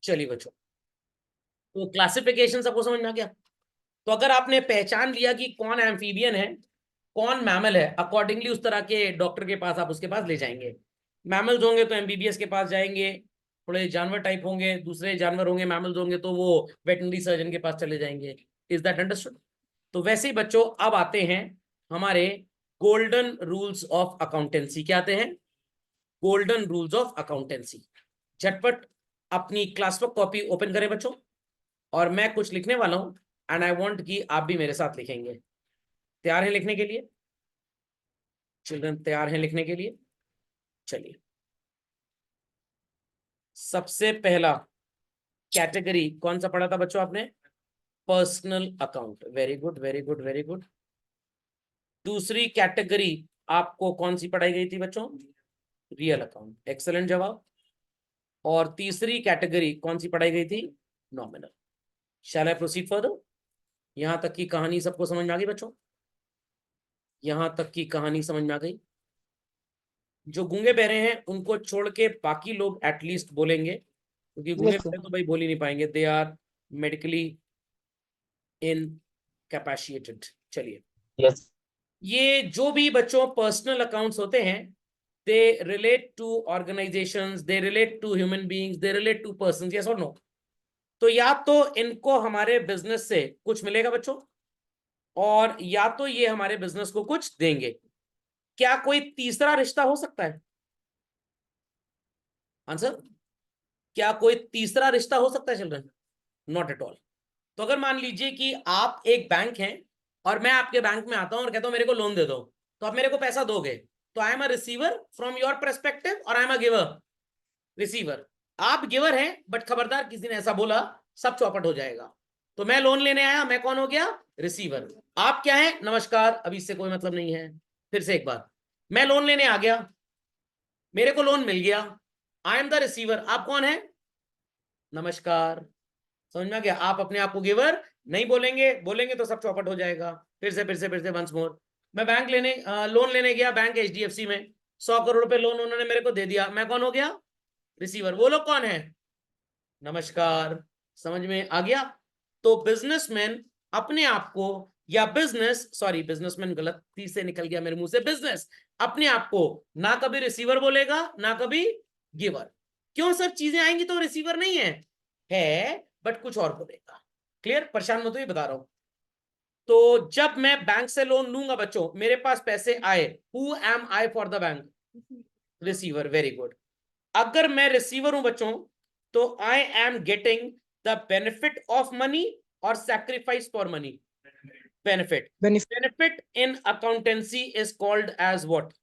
चलिए बच्चों, तो क्लासिफिकेशन सबको समझ में आ गया। तो अगर आपने पहचान लिया कि कौन एम्फीबियन है, कौन मैमल है, अकॉर्डिंगली उस तरह के डॉक्टर के पास आप उसके पास ले जाएंगे। मैमल्स होंगे तो एमबीबीएस के पास जाएंगे, थोड़े जानवर टाइप होंगे, दूसरे जानवर होंगे मैमल्स होंगे तो वो वेटनरी सर्जन के पास चले जाएंगे। Is that understood? तो वैसे ही बच्चों अब आते हैं हमारे गोल्डन रूल्स ऑफ अकाउंटेंसी। क्या आते हैं? Golden rules of accountancy. झटपट अपनी क्लास वर्क कॉपी ओपन करें बच्चों, और मैं कुछ लिखने वाला हूं एंड आई वांट कि आप भी मेरे साथ लिखेंगे। तैयार हैं लिखने के लिए? चिल्ड्रन तैयार हैं लिखने के लिए? चलिए, सबसे पहला कैटेगरी कौन सा पढ़ा था बच्चों आपने? Personal account. Very good, very good, very good. दूसरी कैटेगरी आपको कौन सी पढ़ाई गई थी बच्चों? Real account. एक्सेलेंट जवाब। और तीसरी कैटेगरी कौन सी पढ़ाई गई थी? Nominal. Shall I proceed further? यहां तक की कहानी सबको समझ में आ गई बच्चों? यहां तक की कहानी समझ में आ गई? जो गूंगे बहरे हैं उनको छोड़ के बाकी लोग एटलीस्ट बोलेंगे, क्योंकि गूंगे यस सर। बहरे तो भाई बोल ही नहीं पाएंगे, दे आर मेडिकली इनकैपेसिटेड। चलिए, यस। ये जो भी बच्चों पर्सनल अकाउंट्स होते हैं, they relate to organisations, they relate to human beings, they relate to persons. Yes और नो? तो या तो इनको हमारे बिजनेस से कुछ मिलेगा बच्चों, और या तो ये हमारे बिजनेस को कुछ देंगे। क्या कोई तीसरा रिश्ता हो सकता है? आंसर, क्या कोई तीसरा रिश्ता हो सकता है चिल्ड्रन? Not at all. तो अगर मान लीजिए कि आप एक बैंक हैं और मैं आपके बैंक में आता हूं और कहता हूं मेरे को लोन दे दो, तो आप मेरे को पैसा दोगे, तो I am a receiver from your perspective और I am a giver. Receiver, आप गिवर हैं, बट खबरदार किसी ने ऐसा बोला सब चौपट हो जाएगा। तो मैं लोन लेने आया, मैं कौन हो गया? रिसीवर। आप क्या है? नमस्कार, अभी इससे कोई मतलब नहीं है। फिर से एक बार, मैं लोन लेने आ गया, मेरे को लोन मिल गया, आई एम द रिसीवर। आप कौन है? नमस्कार। समझ में आ गया? आप अपने आप को गिवर नहीं बोलेंगे, बोलेंगे तो सब चौपट हो जाएगा। फिर से वंस मोर, मैं बैंक लेने लोन लेने गया बैंक एचडीएफसी में, 100 करोड़ रुपए लोन उन्होंने मेरे को दे दिया, मैं कौन हो गया? रिसीवर। वो लोग कौन है? नमस्कार। समझ में आ गया? तो बिजनेसमैन अपने आप को, या बिजनेस, सॉरी बिजनेसमैन गलती से निकल गया मेरे मुंह से, बिजनेस अपने आप को ना कभी रिसीवर बोलेगा ना कभी गिवर। क्यों? सब चीजें आएंगी तो रिसीवर नहीं है बट कुछ और बोलेगा। क्लियर? परेशान मत होइए, बता रहा हूं। तो जब मैं बैंक से लोन लूंगा बच्चों, मेरे पास पैसे आए, who am I for the bank? Receiver. Very good. अगर मैं रिसीवर हूं बच्चों, तो I am getting the benefit of money और sacrifice for money. Benefit. Benefit. Benefit in accountancy is called as what?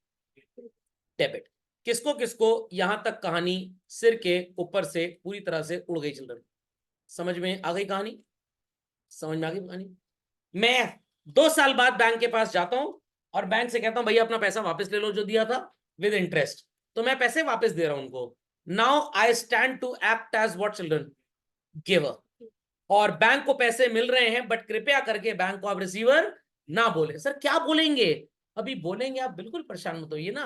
Debit. किसको किसको? यहां तक कहानी सिर के ऊपर से पूरी तरह से उड़ गई चिल्ड्रन। समझ में आ गई कहानी? समझ में आ गई कहानी? मैं 2 साल बाद बैंक के पास जाता हूं और बैंक से कहता हूं भैया अपना पैसा वापस ले लो जो दिया था, विद इंटरेस्ट। तो मैं पैसे वापस दे रहा हूं उनको। Now I stand to act as what children? Giver. और बैंक को पैसे मिल रहे हैं, बट कृपया करके बैंक को आप रिसीवर ना बोले। सर क्या बोलेंगे? अभी बोलेंगे, आप बिल्कुल परेशान मत होइए ना।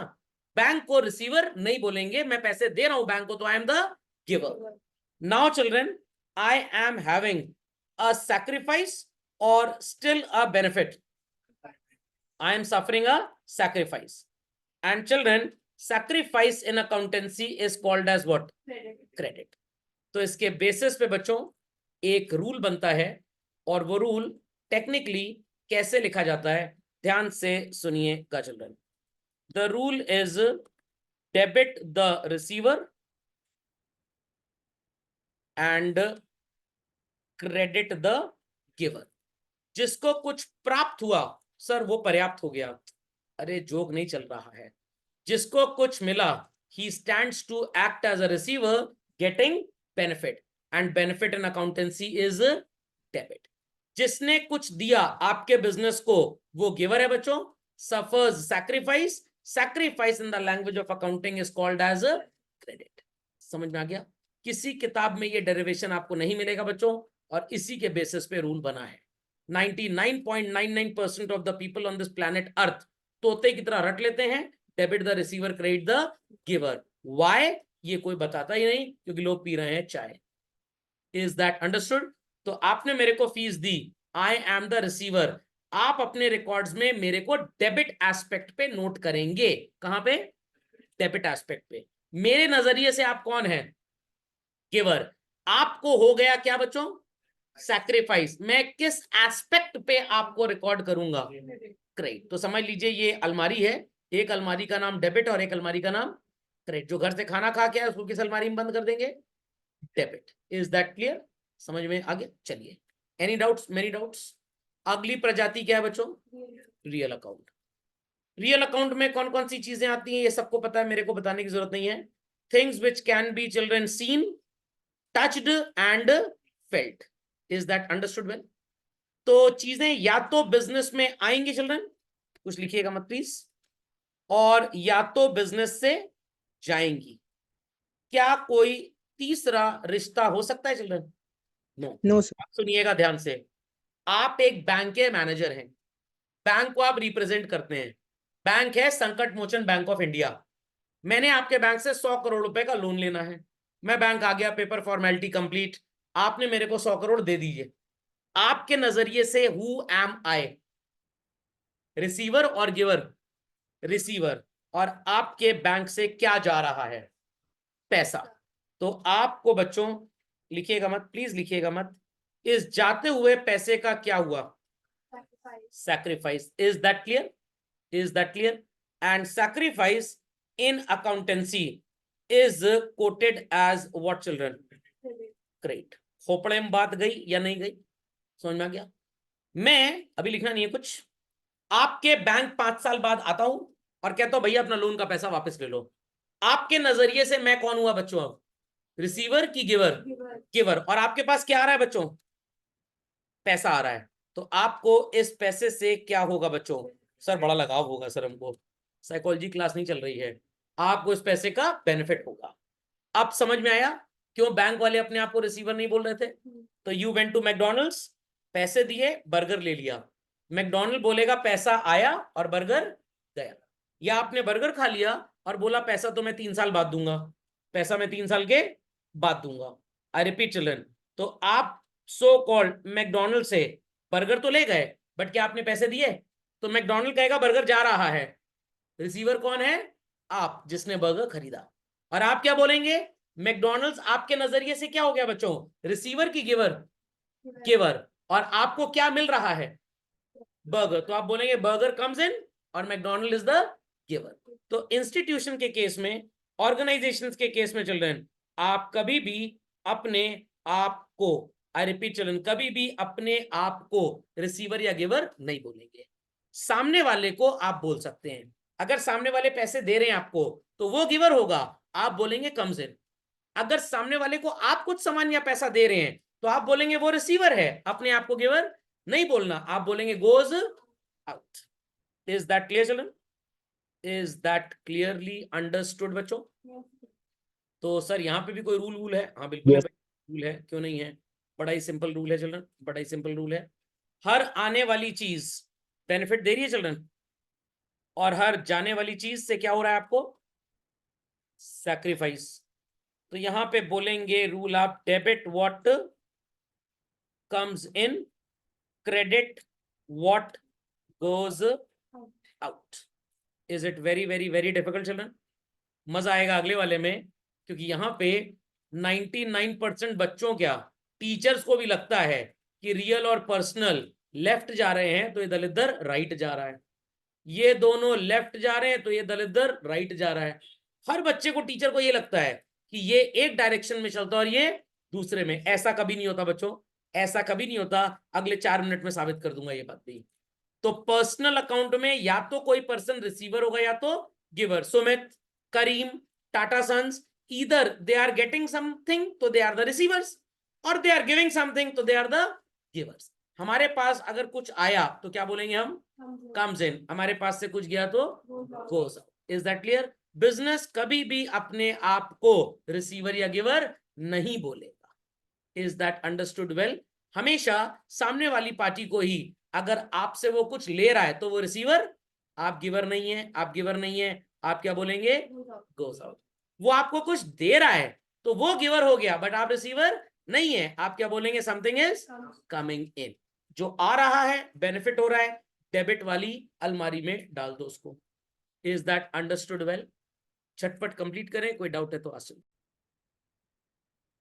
बैंक को रिसीवर नहीं बोलेंगे, मैं पैसे दे रहा हूं बैंक को, तो I am the giver. Now children, I am having a sacrifice or still a benefit? I am suffering a sacrifice. And children, sacrifice in accountancy is called as what? Credit. तो इसके basis पे बच्चों एक rule बनता है, और वो rule technically कैसे लिखा जाता है, ध्यान से सुनिएगा children. The rule is debit the receiver and credit the giver. जिसको कुछ प्राप्त हुआ, सर वो पर्याप्त हो गया, अरे जोक नहीं चल रहा है। जिसको कुछ मिला, he stands to act as a receiver getting benefit, and benefit in accountancy is debit. जिसने कुछ दिया आपके बिजनेस को, वो गिवर है बच्चों। Suffers sacrifice, sacrifice in the language of accounting is called as credit. समझ में आ गया? किसी किताब में ये डेरिवेशन आपको नहीं मिलेगा बच्चों, और इसी के बेसिस पे रूल बना है। 99.99% of the people on this planet earth तोते की तरह रट लेते हैं, debit the receiver credit the giver. Why? ये कोई बताता ही नहीं, क्योंकि लोग पी रहे हैं चाय। Is that understood? तो आपने मेरे को fees the, I am the receiver. आप अपने रिकॉर्ड्स में मेरे को डेबिट एस्पेक्ट पे नोट करेंगे। कहां पे? डेबिट एस्पेक्ट पे। मेरे नजरिए से आप कौन है? गिवर। आपको हो गया क्या बच्चों? सैक्रिफाइस। मैं किस एस्पेक्ट पे आपको रिकॉर्ड करूंगा? क्रेडिट। तो समझ लीजिए ये अलमारी है, एक अलमारी का नाम डेबिट और एक अलमारी का नाम क्रेडिट। जो घर से खाना खा के आए उसको किस अलमारी में बंद कर देंगे? डेबिट। Is that clear? समझ में आगे? चलिए, एनी डाउट्स? Many doubts? अगली प्रजाति क्या है बच्चों? Real account. रियल अकाउंट में कौन कौन सी चीजें आती हैं ये सबको पता है, मेरे को बताने की जरूरत नहीं है। Things which can be children seen, touched and felt. Is that understood well? तो चीजें या तो बिजनेस में आएंगी चिल्ड्रन, कुछ लिखिएगा मत प्लीज, और या तो बिजनेस से जाएंगी। क्या कोई तीसरा रिश्ता हो सकता है चिल्ड्रन? नो। No sir. आप सुनिएगा ध्यान से। आप एक बैंक के मैनेजर हैं, बैंक को आप रिप्रेजेंट करते हैं। बैंक है संकट मोचन बैंक ऑफ इंडिया। मैंने आपके बैंक से 100 करोड़ रुपए का लोन लेना है। मैं बैंक आ गया, पेपर फॉर्मेलिटी कंप्लीट, आपने मेरे को 100 करोड़ दे दीजिए। आपके नजरिए से हु एम आई? रिसीवर और गिवर? रिसीवर। और आपके बैंक से क्या जा रहा है? पैसा। तो आपको बच्चों, लिखिएगा मत प्लीज, लिखिएगा मत, इस जाते हुए पैसे का क्या हुआ? Sacrifice. Is that clear? Is that clear? And sacrifice in accountancy is quoted as what children? Credit. खोपड़े में बात गई या नहीं गई? समझ में आ गया? मैं अभी लिखना नहीं है कुछ, आपके बैंक 5 साल बाद आता हूं और कहता हूं भैया अपना लोन का पैसा वापस ले लो। आपके नजरिए से मैं कौन हुआ बच्चों अब? रिसीवर की गिवर? गिवर। और आपके पास क्या आ रहा है बच्चों? पैसा आ रहा है। तो आपको इस पैसे से क्या होगा बच्चों? सर बड़ा लगाव होगा सर, हमको साइकोलॉजी क्लास नहीं चल रही है। आपको इस पैसे का बेनिफिट होगा। अब समझ में आया क्यों बैंक वाले अपने आप को रिसीवर नहीं बोल रहे थे? तो यू वेंट टू मैकडोनल्ड्स, पैसे दिए, बर्गर ले लिया। मैकडोनल्ड बोलेगा पैसा आया और बर्गर गया। या आपने बर्गर खा लिया और बोला पैसा तो मैं 3 साल बाद दूंगा, पैसा मैं 3 साल के बाद दूंगा। आई रिपीट चिल्ड्रन, तो आप सो कॉल्ड मैकडोनल्ड से बर्गर तो ले गए, बट क्या आपने पैसे दिए? तो मैकडोनल्ड कहेगा बर्गर जा रहा है। रिसीवर कौन है? आप, जिसने बर्गर खरीदा। और आप क्या बोलेंगे? मैकडोनल्ड्स आपके नजरिए से क्या हो गया बच्चों? रिसीवर की गिवर? गिवर। और आपको क्या मिल रहा है? बर्गर। तो आप बोलेंगे बर्गर कम्स इन और मैकडोनल्ड इज द गिवर। तो इंस्टीट्यूशन के केस में, ऑर्गेनाइजेशंस के केस में चिल्ड्रन, आप कभी भी अपने आप को, आई रिपीट चिल्ड्रन, कभी भी अपने आप को रिसीवर या गिवर नहीं बोलेंगे। सामने वाले को आप बोल सकते हैं। अगर सामने वाले पैसे दे रहे हैं आपको तो वो गिवर होगा, आप बोलेंगे कम्स इन। अगर सामने वाले को आप कुछ सामान या पैसा दे रहे हैं तो आप बोलेंगे वो रिसीवर है, अपने आप को गिवर नहीं बोलना, आप बोलेंगे goes out. Is that clear children? Is that clearly understood बच्चों? तो सर यहाँ पे भी कोई रूल वूल है? हाँ बिल्कुल है यस। भाई, रूल है, क्यों नहीं है। बड़ा ही सिंपल रूल है चिल्ड्रन, बड़ा ही सिंपल रूल है। हर आने वाली चीज बेनिफिट दे रही है चिल्ड्रन, और हर जाने वाली चीज से क्या हो रहा है आपको? सैक्रिफाइस। तो यहां पे बोलेंगे रूल आप, debit what comes in, credit what goes out. Is it very very very difficult children? मजा आएगा अगले वाले में, क्योंकि यहाँ पे 99% बच्चों, क्या टीचर्स को भी लगता है कि रियल और पर्सनल लेफ्ट जा रहे हैं तो ये दलिद्र राइट जा रहा है, ये दोनों लेफ्ट जा रहे हैं तो ये दलिद्र राइट जा रहा है। हर बच्चे को, टीचर को ये लगता है कि ये एक डायरेक्शन में चलता है और ये दूसरे में। ऐसा कभी नहीं होता बच्चों, ऐसा कभी नहीं होता। अगले 4 मिनट में साबित कर दूंगा ये बात भी। तो पर्सनल अकाउंट में या तो कोई पर्सन रिसीवर होगा या तो giver. Sumit, Karim, Tata Sons, either they are getting something तो दे आर द रिसीवर्स, और दे आर गिविंग समथिंग तो दे आर द गिवर्स। हमारे पास अगर कुछ आया तो क्या बोलेंगे हम? Comes in. हमारे पास से कुछ गया तो goes out. Is that clear? Business कभी भी अपने आप को रिसीवर या गिवर नहीं बोलेगा। Is that understood well? हमेशा सामने वाली पार्टी को ही, अगर आपसे वो कुछ ले रहा है तो वो रिसीवर, आप गिवर नहीं है, आप गिवर नहीं है, आप क्या बोलेंगे? Goes out. वो आपको कुछ दे रहा है तो वो गिवर हो गया, बट आप रिसीवर नहीं है, आप क्या बोलेंगे? Something is coming in. जो आ रहा है, बेनिफिट हो रहा है, डेबिट वाली अलमारी में डाल दो उसको। Is that understood well? झटपट कंप्लीट करें, कोई डाउट है तो आसन।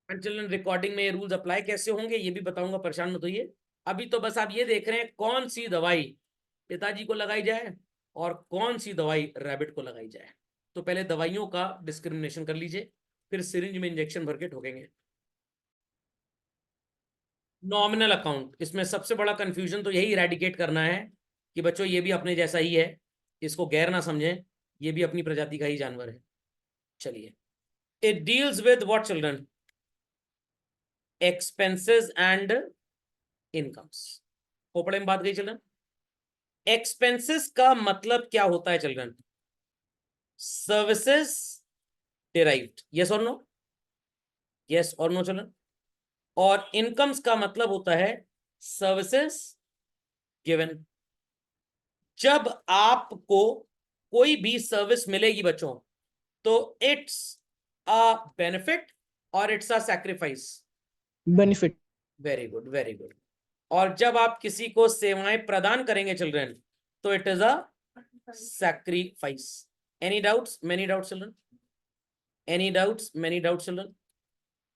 चिल्ड्रन, रिकॉर्डिंग में ये रूल्स अप्लाई कैसे होंगे ये भी बताऊंगा, परेशान मत होइए। अभी तो बस आप ये देख रहे हैं कौन सी दवाई पिताजी को लगाई जाए और कौन सी दवाई रैबिट को लगाई जाए। तो पहले दवाइयों का डिस्क्रिमिनेशन कर लीजिए, फिर सिरिंज में इंजेक्शन भर के ठोकेंगे। नॉमिनल अकाउंट, इसमें सबसे बड़ा कंफ्यूजन तो यही इरेडिकेट करना है कि बच्चों ये भी अपने जैसा ही है, इसको गैर ना समझें, ये भी अपनी प्रजाति का ही जानवर है। चलिए, it deals with what children? Expenses and incomes. खोपड़े में बात गई चिल्ड्रन। एक्सपेंसेस का मतलब क्या होता है चिल्ड्रन? सर्विसेज डिराइव्ड, यस और नो? यस और नो चिल्ड्रन। और इनकम्स का मतलब होता है सर्विसेज गिवन। जब आपको कोई भी सर्विस मिलेगी बच्चों, तो इट्स अ बेनिफिट और it's a sacrifice? Benefit. Very good, very good. और जब आप किसी को सेवाएं प्रदान करेंगे चिल्ड्रन, तो it is a sacrifice. Any doubts? Many doubts children? Any doubts? Many doubts children?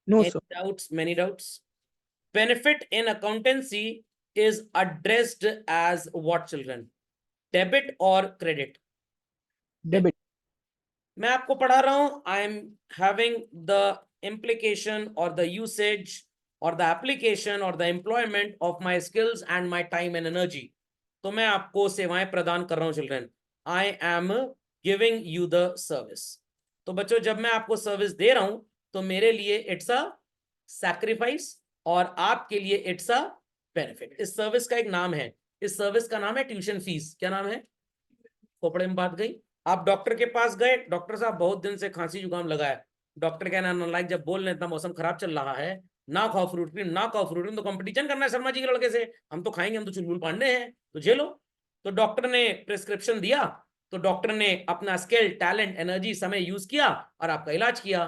No Any sir. doubts? Many doubts? Benefit in accountancy is addressed as what children? Debit or credit? Debit. मैं आपको पढ़ा रहा हूं, I am having the implication or the usage or the application or the employment of my skills and my time and energy. तो मैं आपको सेवाएं प्रदान कर रहा हूं children, I am giving you the service. तो बच्चों, जब मैं आपको सर्विस दे रहा हूं तो मेरे लिए इट्स अ सैक्रिफाइस और आपके लिए इट्स अ बेनिफिट। इस सर्विस का एक नाम है, इस सर्विस का नाम है ट्यूशन फीस। क्या नाम है? खोपड़े में बात गई। आप डॉक्टर के पास गए, डॉक्टर साहब बहुत दिन से खांसी जुकाम लगा है। डॉक्टर कहना नालायक, जब बोल रहे इतना मौसम खराब चल रहा है, ना खाओ फ्रूट क्रीम, ना खाओ फ्रूट क्रीम, तो कंपटीशन करना है शर्मा जी के लड़के से, हम तो खाएंगे, हम तो चुलबुल पांडे हैं, तो झेलो। तो डॉक्टर ने प्रिस्क्रिप्शन दिया, तो डॉक्टर ने अपना स्किल, टैलेंट, एनर्जी, समय यूज किया और आपका इलाज किया।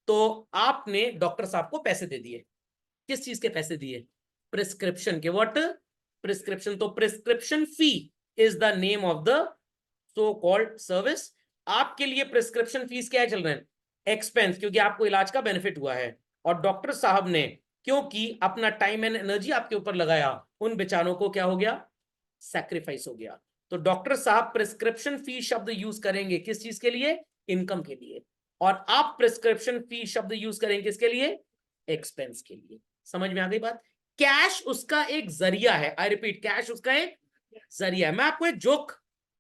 तो आपने डॉक्टर साहब को पैसे दे दिए। किस चीज के पैसे दिए? प्रिस्क्रिप्शन के। व्हाट? प्रिस्क्रिप्शन। तो prescription fee is the name of the so called service. आपके लिए प्रिस्क्रिप्शन फीस क्या है चिल्ड्रन? एक्सपेंस, क्योंकि आपको इलाज का बेनिफिट हुआ है। और डॉक्टर साहब ने क्योंकि अपना टाइम एंड एनर्जी आपके ऊपर लगाया, उन बेचारों को क्या हो गया? सैक्रिफाइस हो गया। तो डॉक्टर साहब प्रिस्क्रिप्शन फी शब्द यूज करेंगे किस चीज के लिए? इनकम के लिए। और आप प्रिस्क्रिप्शन फी शब्द यूज करेंगे किसके लिए? एक्सपेंस के लिए। समझ में आ गई बात? कैश उसका एक जरिया है। आई रिपीट, कैश उसका एक जरिया है। मैं आपको एक जोक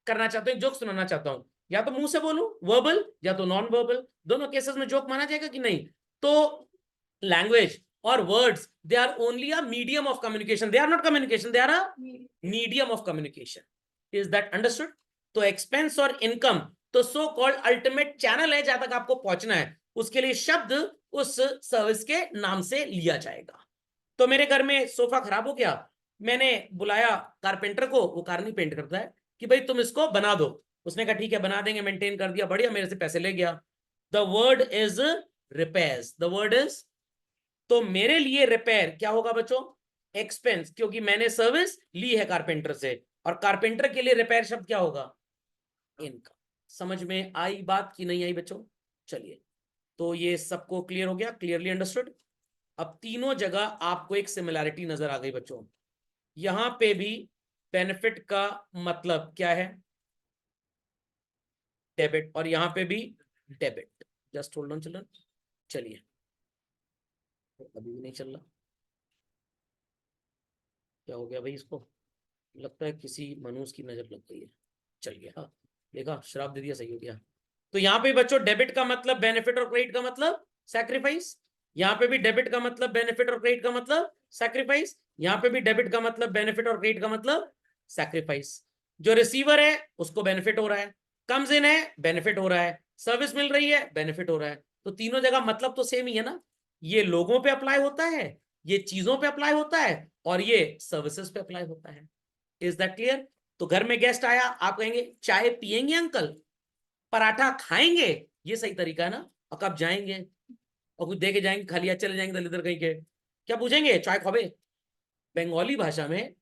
करना चाहता हूं, एक जोक सुनाना चाहता हूं। या तो मुंह से बोलूं वर्बल, या तो नॉन वर्बल, दोनों केसेस में जोक माना जाएगा कि नहीं? तो लैंग्वेज और words, they are only a medium of communication, they are not communication, they are a medium of communication. Is that understood? तो एक्सपेंस और इनकम तो सो कॉल्ड अल्टीमेट चैनल है जहां तक आपको पहुंचना है, उसके लिए शब्द उस सर्विस के नाम से लिया जाएगा। तो मेरे घर में सोफा खराब हो गया, मैंने बुलाया कारपेंटर को, वो कार नहीं पेंट करता है, कि भाई तुम इसको बना दो। उसने कहा ठीक है बना देंगे, मेंटेन कर दिया, बढ़िया, मेरे से पैसे ले गया। The word is repairs, the word is. तो मेरे लिए रिपेयर क्या होगा बच्चों? एक्सपेंस, क्योंकि मैंने सर्विस ली है कारपेंटर से। और कारपेंटर के लिए रिपेयर शब्द क्या होगा? इनकम। समझ में आई बात कि नहीं आई बच्चों? चलिए, तो ये सबको क्लियर हो गया, क्लियरली अंडरस्टूड। अब तीनों जगह आपको एक सिमिलैरिटी नजर आ गई बच्चों। यहां पे भी बेनिफिट का मतलब क्या है? डेबिट। और यहां पे भी debit. Just hold on children. चलिए, अभी भी नहीं चल रहा, क्या हो गया भाई इसको? लगता है किसी मनुष्य की नजर लग गई है। चल गया, हाँ देखा, श्राप दे दिया, सही हो गया। तो यहाँ पे बच्चों डेबिट का मतलब बेनिफिट और क्रेडिट का मतलब सैक्रिफाइस। यहाँ पे भी डेबिट का मतलब बेनिफिट और क्रेडिट का मतलब सैक्रिफाइस। यहाँ पे भी डेबिट का मतलब बेनिफिट और क्रेडिट का मतलब सैक्रिफाइस। जो रिसीवर है उसको बेनिफिट हो रहा है, कम्स इन है बेनिफिट हो रहा है, सर्विस मिल रही है बेनिफिट हो रहा है। तो तीनों जगह मतलब तो सेम ही है ना। ये लोगों पे अप्लाई होता है, ये चीजों पे अप्लाई होता है, और ये सर्विसेज पे अप्लाई होता है। Is that clear? तो घर में गेस्ट आया, आप कहेंगे चाय पियेंगे अंकल, पराठा खाएंगे, ये सही तरीका है ना। और कब जाएंगे और कुछ दे के जाएंगे, खाली हाथ चले जाएंगे दलिदर कहीं के, क्या पूछेंगे? चाय खाबे? बंगाली भाषा में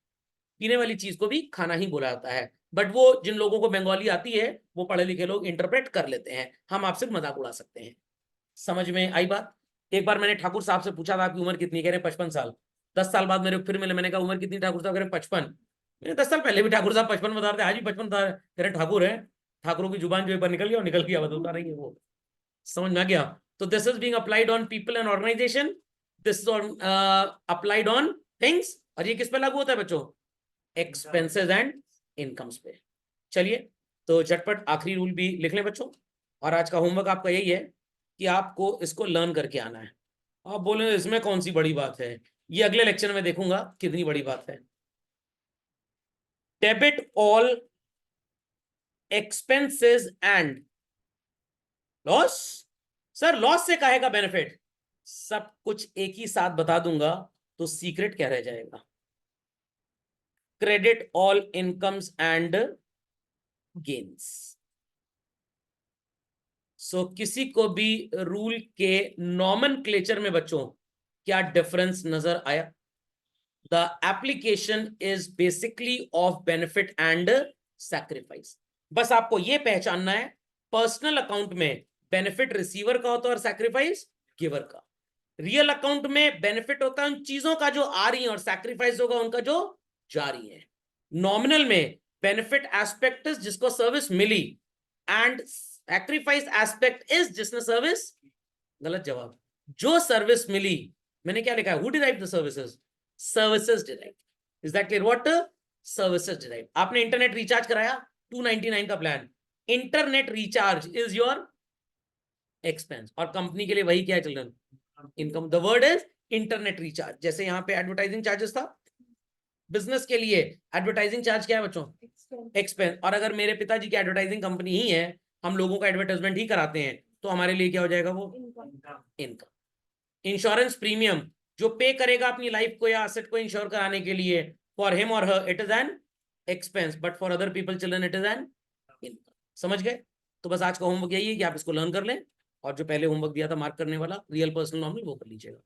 पीने वाली चीज को भी खाना ही बोला जाता है, बट वो जिन लोगों को बंगाली आती है वो पढ़े लिखे लोग इंटरप्रेट कर लेते हैं, हम आपसे मजाक उड़ा सकते हैं। समझ में आई बात? एक बार मैंने ठाकुर साहब से पूछा था आपकी उम्र कितनी, कह रहे 55 साल। 10 साल बाद मेरे फिर मिले, मैंने कहा उम्र कितनी ठाकुर साहब? कह रहे 55। मैंने 10 साल पहले भी ठाकुर साहब 55 बता रहे थे, आज भी 55 बता रहे। कह रहे ठाकुर है, ठाकुरों की जुबान जो एक बार निकल गया, निकल गया, बता रही है वो। समझ में आ गया? तो this is being applied on people and organisation, this is applied on things. और ये किस पे लागू होता है बच्चों? एक्सपेंसेस एंड इनकम्स पे। चलिए, तो झटपट आखिरी रूल भी लिख लें बच्चों, और आज का होमवर्क आपका यही है कि आपको इसको लर्न करके आना है। आप बोले इसमें कौन सी बड़ी बात है, ये अगले लेक्चर में देखूंगा कितनी बड़ी बात है। Debit all expenses and loss. Sir loss से काहे का बेनिफिट? सब कुछ एक ही साथ बता दूंगा तो सीक्रेट क्या रह जाएगा। Credit all incomes and gains. So किसी को भी रूल के नॉमेनक्लेचर में बच्चों क्या डिफरेंस नजर आया? The application is basically of benefit and sacrifice. बस आपको यह पहचानना है, पर्सनल अकाउंट में बेनिफिट रिसीवर का होता है और सैक्रिफाइस गिवर का। रियल अकाउंट में बेनिफिट होता है उन चीजों का जो आ रही है, और सैक्रिफाइस होगा उनका जो जा रही है। नॉमिनल में बेनिफिट एस्पेक्ट इज जिसको सर्विस मिली, एंड सैक्रिफाइस एस्पेक्ट इज जिसने सर्विस, गलत जवाब, जो सर्विस मिली। मैंने क्या लिखा है? Who derive the services? Services derive. Is that clear? What? Services derive. आपने इंटरनेट रिचार्ज कराया 299 का plan, internet recharge is your expense, और कंपनी के लिए वही क्या है children? Income. The word is internet recharge. जैसे यहां पे एडवर्टाइजिंग चार्जेस था, बिजनेस के लिए एडवर्टाइजिंग चार्ज क्या है बच्चों? एक्सपेंस। और अगर मेरे पिताजी की एडवर्टाइजिंग कंपनी ही है, हम लोगों का एडवर्टाइजमेंट ही कराते हैं, तो हमारे लिए क्या हो जाएगा? वो इनकम। इंश्योरेंस प्रीमियम जो पे करेगा अपनी लाइफ को या एसेट को इंश्योर कराने के लिए, फॉर हिम और her it is an expense, but for other people children it is an income. समझ गए? तो बस आज का होमवर्क यही है कि आप इसको लर्न कर लें, और जो पहले होमवर्क दिया था मार्क करने वाला रियल पर्सनल नॉमिनल वो कर लीजिएगा।